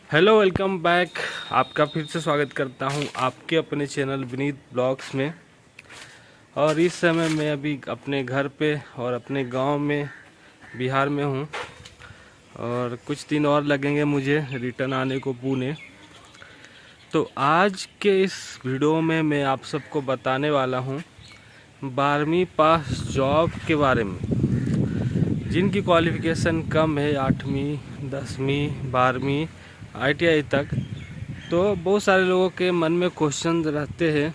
Hello, welcome back. आपका फिर से स्वागत करता हूं आपके अपने चैनल विनीत ब्लॉग्स में। और इस समय मैं अभी अपने घर पे और अपने गांव में बिहार में हूं। और कुछ दिन और लगेंगे मुझे रिटर्न आने को पुणे। तो आज के इस वीडियो में मैं आप सबको बताने वाला हूं 12वीं पास जॉब के बारे में। जिनकी क्वालिफ़िकेशन कम है, 8वीं 10वीं 12वीं ITI तक। तो बहुत सारे लोगों के मन में क्वेश्चन रहते हैं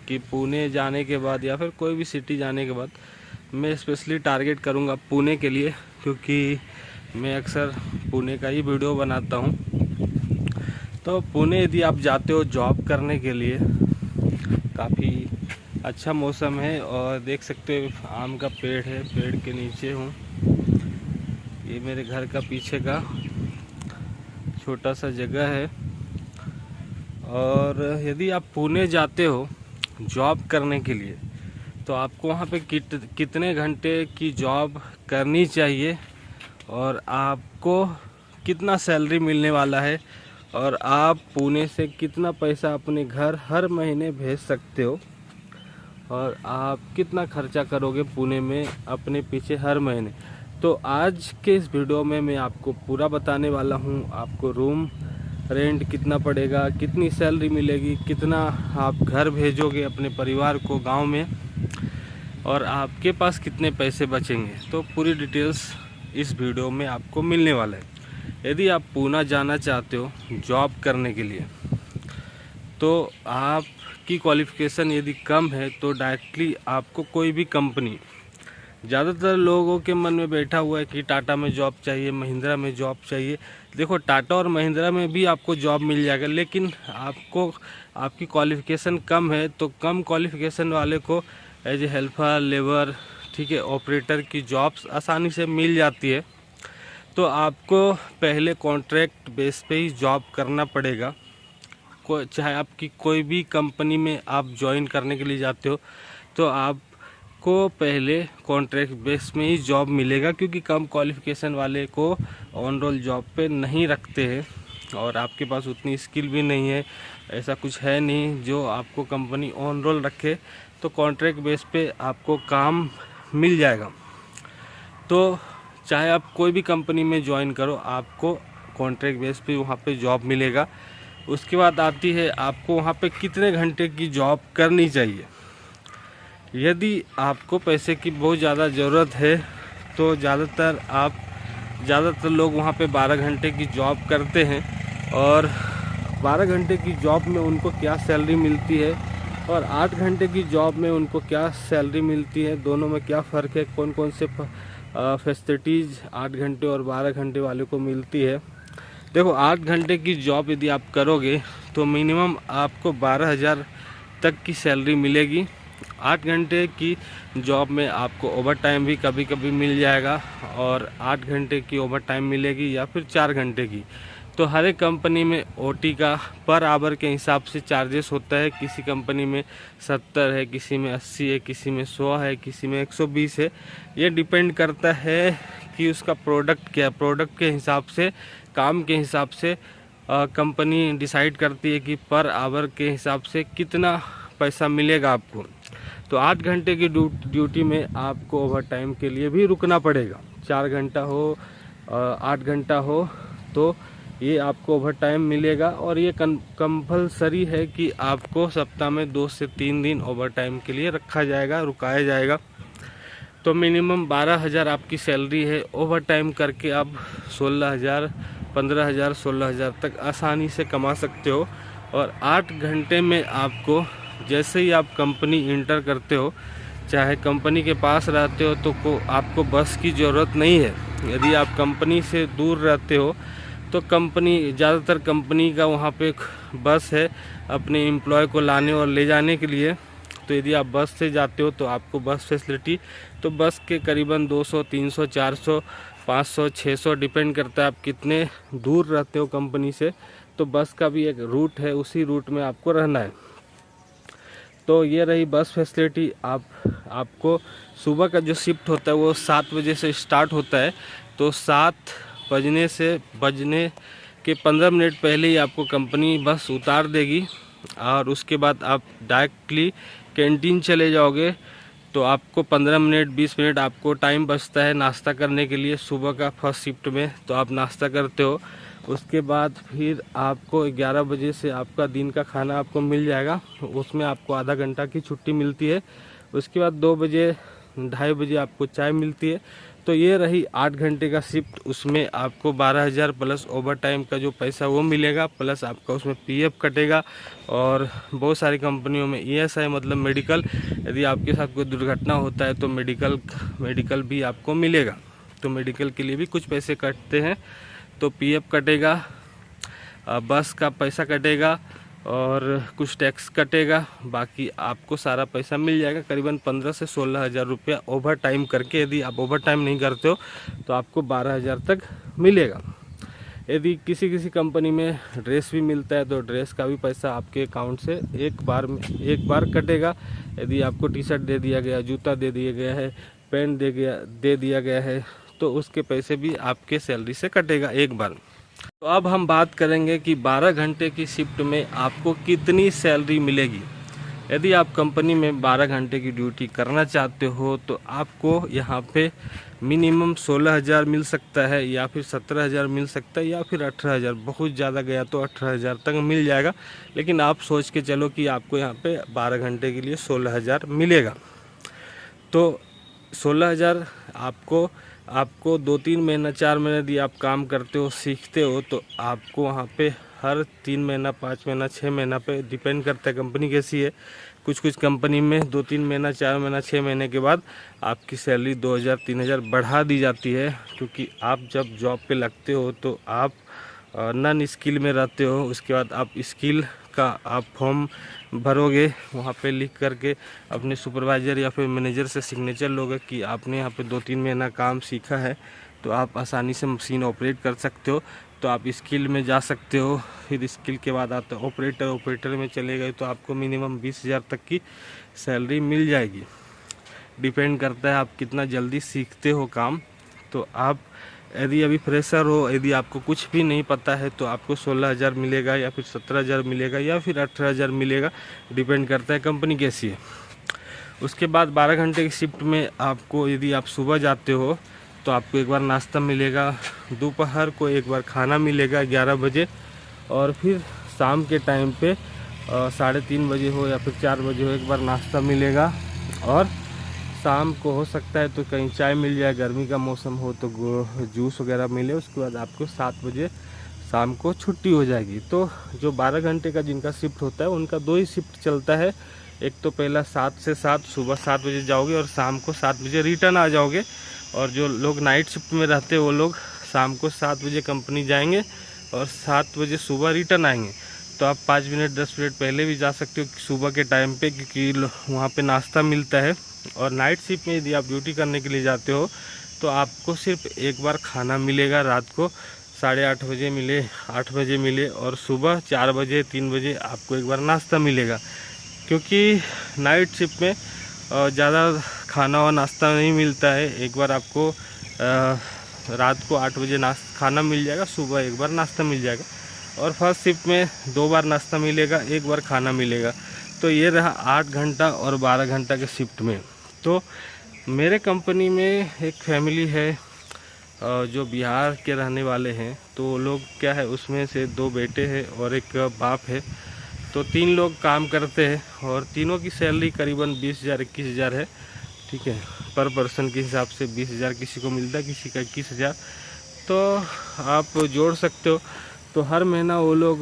कि पुणे जाने के बाद या फिर कोई भी सिटी जाने के बाद, मैं स्पेशली टारगेट करूंगा पुणे के लिए, क्योंकि मैं अक्सर पुणे का ही वीडियो बनाता हूं। तो पुणे यदि आप जाते हो जॉब करने के लिए, काफ़ी अच्छा मौसम है। और देख सकते हो आम का पेड़ है, पेड़ के नीचे हूँ। ये मेरे घर का पीछे का छोटा सा जगह है। और यदि आप पुणे जाते हो जॉब करने के लिए, तो आपको वहाँ पे कितने घंटे की जॉब करनी चाहिए और आपको कितना सैलरी मिलने वाला है, और आप पुणे से कितना पैसा अपने घर हर महीने भेज सकते हो, और आप कितना खर्चा करोगे पुणे में अपने पीछे हर महीने। तो आज के इस वीडियो में मैं आपको पूरा बताने वाला हूँ। आपको रूम रेंट कितना पड़ेगा, कितनी सैलरी मिलेगी, कितना आप घर भेजोगे अपने परिवार को गांव में, और आपके पास कितने पैसे बचेंगे। तो पूरी डिटेल्स इस वीडियो में आपको मिलने वाला है। यदि आप पुणे जाना चाहते हो जॉब करने के लिए, तो आपकी क्वालिफ़िकेशन यदि कम है तो डायरेक्टली आपको कोई भी कंपनी, ज़्यादातर लोगों के मन में बैठा हुआ है कि टाटा में जॉब चाहिए, महिंद्रा में जॉब चाहिए। देखो, टाटा और महिंद्रा में भी आपको जॉब मिल जाएगा, लेकिन आपकी क्वालिफ़िकेशन कम है तो कम क्वालिफ़िकेशन वाले को एज ए हेल्पर, लेबर, ठीक है, ऑपरेटर की जॉब्स आसानी से मिल जाती है। तो आपको पहले कॉन्ट्रैक्ट बेस पे ही जॉब करना पड़ेगा। चाहे आपकी कोई भी कंपनी में आप ज्वाइन करने के लिए जाते हो, तो आपको पहले कॉन्ट्रैक्ट बेस में ही जॉब मिलेगा, क्योंकि कम क्वालिफ़िकेशन वाले को ऑन रोल जॉब पे नहीं रखते हैं। और आपके पास उतनी स्किल भी नहीं है, ऐसा कुछ है नहीं जो आपको कंपनी ऑन रोल रखे, तो कॉन्ट्रैक्ट बेस पे आपको काम मिल जाएगा। तो चाहे आप कोई भी कंपनी में ज्वाइन करो, आपको कॉन्ट्रैक्ट बेस पे वहाँ पे जॉब मिलेगा। उसके बाद आती है आपको वहाँ पे कितने घंटे की जॉब करनी चाहिए। यदि आपको पैसे की बहुत ज़्यादा ज़रूरत है तो ज़्यादातर लोग वहाँ पे 12 घंटे की जॉब करते हैं। और 12 घंटे की जॉब में उनको क्या सैलरी मिलती है और 8 घंटे की जॉब में उनको क्या सैलरी मिलती है, दोनों में क्या फ़र्क है, कौन कौन से फैसिलिटीज़ 8 घंटे और 12 घंटे वाले को मिलती है। देखो, 8 घंटे की जॉब यदि आप करोगे तो मिनिमम आपको 12,000 तक की सैलरी मिलेगी। 8 घंटे की जॉब में आपको ओवर टाइम भी कभी कभी मिल जाएगा, और 8 घंटे की ओवर टाइम मिलेगी या फिर 4 घंटे की। तो हर एक कंपनी में OT का पर आवर के हिसाब से चार्जेस होता है। किसी कंपनी में 70 है, किसी में 80 है, किसी में 100 है, किसी में 120 है। ये डिपेंड करता है कि उसका प्रोडक्ट क्या है। प्रोडक्ट के हिसाब से, काम के हिसाब से कंपनी डिसाइड करती है कि पर आवर के हिसाब से कितना पैसा मिलेगा आपको। तो 8 घंटे की ड्यूटी में आपको ओवर टाइम के लिए भी रुकना पड़ेगा। 4 घंटा हो, 8 घंटा हो, तो ये आपको ओवर टाइम मिलेगा। और ये कंपलसरी है कि आपको सप्ताह में 2 से 3 दिन ओवर टाइम के लिए रखा जाएगा, रुकाया जाएगा। तो मिनिमम 12,000 आपकी सैलरी है। ओवर टाइम करके आप 16,000, 15,000, 16,000 तक आसानी से कमा सकते हो। और 8 घंटे में आपको, जैसे ही आप कंपनी इंटर करते हो, चाहे कंपनी के पास रहते हो तो आपको बस की ज़रूरत नहीं है। यदि आप कंपनी से दूर रहते हो तो ज़्यादातर कंपनी का वहाँ पे बस है अपने एम्प्लॉय को लाने और ले जाने के लिए। तो यदि आप बस से जाते हो तो आपको बस फैसिलिटी, तो बस के करीबन 200, 300, 400, 500, 600 डिपेंड करता है आप कितने दूर रहते हो कंपनी से। तो बस का भी एक रूट है, उसी रूट में आपको रहना है। तो ये रही बस फैसिलिटी। आपको सुबह का जो शिफ्ट होता है वो 7 बजे से स्टार्ट होता है। तो 7 बजने के 15 मिनट पहले ही आपको कंपनी बस उतार देगी और उसके बाद आप डायरेक्टली कैंटीन चले जाओगे। तो आपको 15 मिनट 20 मिनट आपको टाइम बचता है नाश्ता करने के लिए सुबह का फर्स्ट शिफ्ट में। तो आप नाश्ता करते हो, उसके बाद फिर आपको 11 बजे से आपका दिन का खाना आपको मिल जाएगा। उसमें आपको आधा घंटा की छुट्टी मिलती है। उसके बाद 2 बजे 2:30 बजे आपको चाय मिलती है। तो ये रही 8 घंटे का शिफ्ट। उसमें आपको 12,000 प्लस ओवर टाइम का जो पैसा वो मिलेगा, प्लस आपका उसमें पीएफ कटेगा। और बहुत सारी कंपनियों में ईएसआई मतलब मेडिकल, यदि आपके साथ कोई दुर्घटना होता है तो मेडिकल भी आपको मिलेगा। तो मेडिकल के लिए भी कुछ पैसे कटते हैं। तो पीएफ कटेगा, बस का पैसा कटेगा और कुछ टैक्स कटेगा, बाकी आपको सारा पैसा मिल जाएगा। करीबन 15 से 16,000 रुपया ओवर टाइम करके। यदि आप ओवर टाइम नहीं करते हो तो आपको 12,000 तक मिलेगा। यदि किसी कंपनी में ड्रेस भी मिलता है तो ड्रेस का भी पैसा आपके अकाउंट से एक बार कटेगा। यदि आपको टी शर्ट दे दिया गया, जूता दे दिया गया है, पेंट दे दिया गया है, तो उसके पैसे भी आपके सैलरी से कटेगा एक बार। तो अब हम बात करेंगे कि 12 घंटे की शिफ्ट में आपको कितनी सैलरी मिलेगी। यदि आप कंपनी में 12 घंटे की ड्यूटी करना चाहते हो तो आपको यहाँ पे मिनिमम 16,000 मिल सकता है, या फिर 17,000 मिल सकता है, या फिर 18,000। बहुत ज़्यादा गया तो 18,000 तक मिल जाएगा। लेकिन आप सोच के चलो कि आपको यहाँ पे 12 घंटे के लिए 16,000 मिलेगा। तो 16,000 आपको 2-3 महीना 4 महीने यदि आप काम करते हो, सीखते हो, तो आपको वहाँ पे हर 3 महीना 5 महीना 6 महीना पे डिपेंड करता है कंपनी कैसी है। कुछ कंपनी में 2-3 महीना 4 महीना 6 महीने के बाद आपकी सैलरी 2,000-3,000 बढ़ा दी जाती है। क्योंकि आप जब जॉब पे लगते हो तो आप नॉन स्किल में रहते हो। उसके बाद आप स्किल का आप फॉर्म भरोगे, वहाँ पे लिख करके अपने सुपरवाइज़र या फिर मैनेजर से सिग्नेचर लोगे कि आपने यहाँ पे 2-3 महीना काम सीखा है, तो आप आसानी से मशीन ऑपरेट कर सकते हो। तो आप स्किल में जा सकते हो। फिर स्किल के बाद आप ऑपरेटर में चले गए तो आपको मिनिमम 20,000 तक की सैलरी मिल जाएगी। डिपेंड करता है आप कितना जल्दी सीखते हो काम। तो आप यदि अभी फ्रेशर हो, यदि आपको कुछ भी नहीं पता है, तो आपको 16,000 मिलेगा, या फिर 17,000 मिलेगा, या फिर 18,000 मिलेगा। डिपेंड करता है कंपनी कैसी है। उसके बाद 12 घंटे की शिफ्ट में आपको, यदि आप सुबह जाते हो तो आपको एक बार नाश्ता मिलेगा, दोपहर को एक बार खाना मिलेगा 11 बजे, और फिर शाम के टाइम पे 3:30 बजे हो या फिर 4 बजे हो एक बार नाश्ता मिलेगा। और शाम को हो सकता है तो कहीं चाय मिल जाए, गर्मी का मौसम हो तो जूस वगैरह मिले। उसके बाद आपको 7 बजे शाम को छुट्टी हो जाएगी। तो जो 12 घंटे का जिनका शिफ्ट होता है उनका 2 ही शिफ्ट चलता है। एक तो पहला 7 से 7 सुबह 7 बजे जाओगे और शाम को 7 बजे रिटर्न आ जाओगे। और जो लोग नाइट शिफ्ट में रहते हैं वो लोग शाम को 7 बजे कंपनी जाएंगे और 7 बजे सुबह रिटर्न आएंगे। तो आप 5 मिनट 10 मिनट पहले भी जा सकते हो सुबह के टाइम पे, क्योंकि वहाँ पे नाश्ता मिलता है। और नाइट शिफ्ट में यदि आप ड्यूटी करने के लिए जाते हो तो आपको सिर्फ एक बार खाना मिलेगा, रात को 8:30 बजे मिले, 8 बजे मिले, और सुबह 4 बजे 3 बजे आपको एक बार नाश्ता मिलेगा। क्योंकि नाइट शिफ्ट में ज़्यादा खाना और नाश्ता नहीं मिलता है। एक बार आपको रात को 8 बजे खाना मिल जाएगा, सुबह एक बार नाश्ता मिल जाएगा। और फर्स्ट शिफ्ट में 2 बार नाश्ता मिलेगा, एक बार खाना मिलेगा। तो ये रहा 8 घंटा और 12 घंटा के शिफ्ट में। तो मेरे कंपनी में एक फैमिली है जो बिहार के रहने वाले हैं। तो लोग क्या है, उसमें से 2 बेटे हैं और एक बाप है। तो 3 लोग काम करते हैं और तीनों की सैलरी करीबन 20,000-21,000 है। ठीक है, पर पर्सन के हिसाब से 20,000 किसी को मिलता है, किसी का 21,000। तो आप जोड़ सकते हो। तो हर महीना वो लोग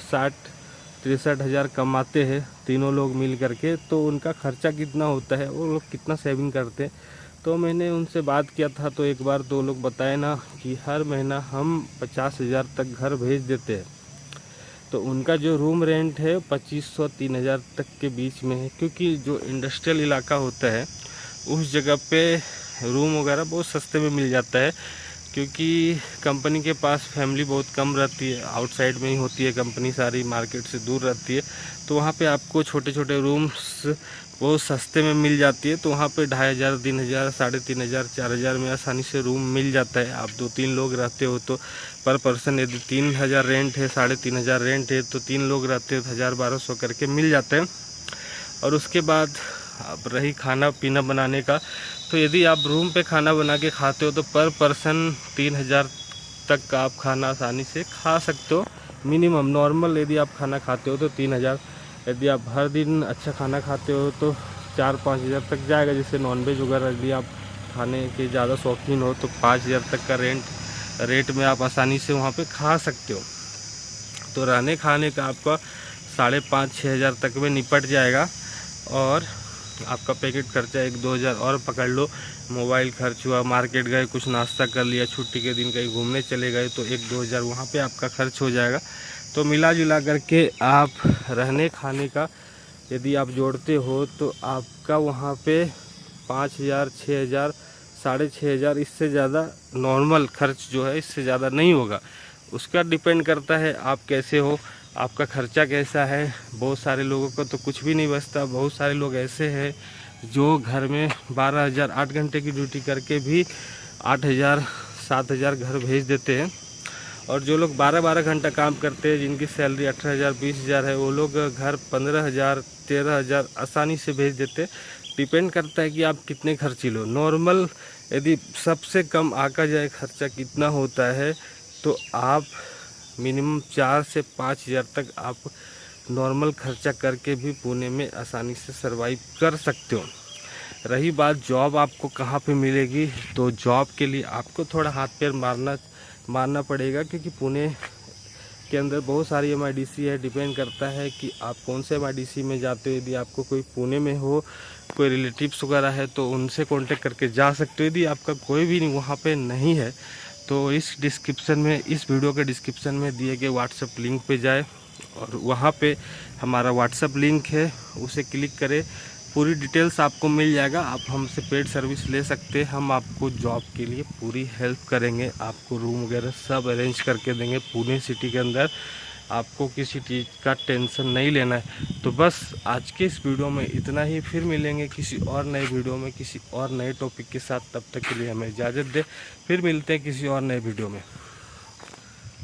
60-63,000 कमाते हैं तीनों लोग मिल करके। तो उनका खर्चा कितना होता है, वो लोग कितना सेविंग करते हैं। तो मैंने उनसे बात किया था तो एक बार तो लोग बताए ना कि हर महीना हम 50,000 तक घर भेज देते हैं। तो उनका जो रूम रेंट है 2,500-3,000 तक के बीच में है। क्योंकि जो इंडस्ट्रियल इलाका होता है उस जगह पे रूम वगैरह बहुत सस्ते में मिल जाता है। क्योंकि कंपनी के पास फैमिली बहुत कम रहती है, आउटसाइड में ही होती है कंपनी, सारी मार्केट से दूर रहती है। तो वहाँ पे आपको छोटे छोटे रूम्स बहुत सस्ते में मिल जाती है। तो वहाँ पे 2500, 3000, 3500, 4000 में आसानी से रूम मिल जाता है। आप 2-3 लोग रहते हो तो पर पर्सन यदि 3000 रेंट है, 3500 रेंट है, तो 3 लोग रहते हो तो 1000-1200 करके मिल जाते हैं। और उसके बाद अब रही खाना पीना बनाने का, तो यदि आप रूम पे खाना बना के खाते हो तो पर पर्सन 3000 तक का आप खाना आसानी से खा सकते हो। मिनिमम नॉर्मल यदि आप खाना खाते हो तो 3000, यदि आप हर दिन अच्छा खाना खाते हो तो 4-5 हज़ार तक जाएगा। जैसे नॉनवेज वगैरह यदि आप खाने के ज़्यादा शौकीन हो तो 5000 तक का रेट में आप आसानी से वहाँ पे खा सकते हो। तो रहने खाने का आपका 5,500-6 हज़ार तक में निपट जाएगा। और आपका पैकेट खर्चा 1-2 हज़ार और पकड़ लो। मोबाइल खर्च हुआ, मार्केट गए, कुछ नाश्ता कर लिया, छुट्टी के दिन कहीं घूमने चले गए तो 1-2 हज़ार वहाँ पे आपका खर्च हो जाएगा। तो मिला जुला करके आप रहने खाने का यदि आप जोड़ते हो तो आपका वहाँ पे 5,000, 6,000, 6,500, इससे ज़्यादा नॉर्मल खर्च जो है इससे ज़्यादा नहीं होगा। उसका डिपेंड करता है आप कैसे हो, आपका खर्चा कैसा है। बहुत सारे लोगों को तो कुछ भी नहीं बचता। बहुत सारे लोग ऐसे हैं जो घर में 12,000 8 घंटे की ड्यूटी करके भी 8,000 7,000 घर भेज देते हैं। और जो लोग 12-12 घंटा काम करते हैं, जिनकी सैलरी 18,000 20,000 है, वो लोग घर 15,000 13,000 आसानी से भेज देते। डिपेंड करता है कि आप कितने खर्चीलो। नॉर्मल यदि सबसे कम आका जाए खर्चा कितना होता है तो आप मिनिमम 4 से 5 हज़ार तक आप नॉर्मल खर्चा करके भी पुणे में आसानी से सरवाइव कर सकते हो। रही बात जॉब आपको कहाँ पे मिलेगी, तो जॉब के लिए आपको थोड़ा हाथ पैर मारना पड़ेगा, क्योंकि पुणे के अंदर बहुत सारी MIDC है। डिपेंड करता है कि आप कौन से MIDC में जाते हो। यदि आपको कोई पुणे में हो, कोई रिलेटिव्स वगैरह है तो उनसे कांटेक्ट करके जा सकते हो। यदि आपका कोई भी वहाँ पे नहीं है तो इस वीडियो के डिस्क्रिप्शन में दिए गए व्हाट्सएप लिंक पे जाए और वहाँ पे हमारा व्हाट्सएप लिंक है, उसे क्लिक करें। पूरी डिटेल्स आपको मिल जाएगा। आप हमसे पेड सर्विस ले सकते हैं। हम आपको जॉब के लिए पूरी हेल्प करेंगे, आपको रूम वगैरह सब अरेंज करके देंगे पुणे सिटी के अंदर। आपको किसी चीज़ का टेंशन नहीं लेना है। तो बस आज के इस वीडियो में इतना ही। फिर मिलेंगे किसी और नए वीडियो में किसी और नए टॉपिक के साथ। तब तक के लिए हमें इजाज़त दें। फिर मिलते हैं किसी और नए वीडियो में।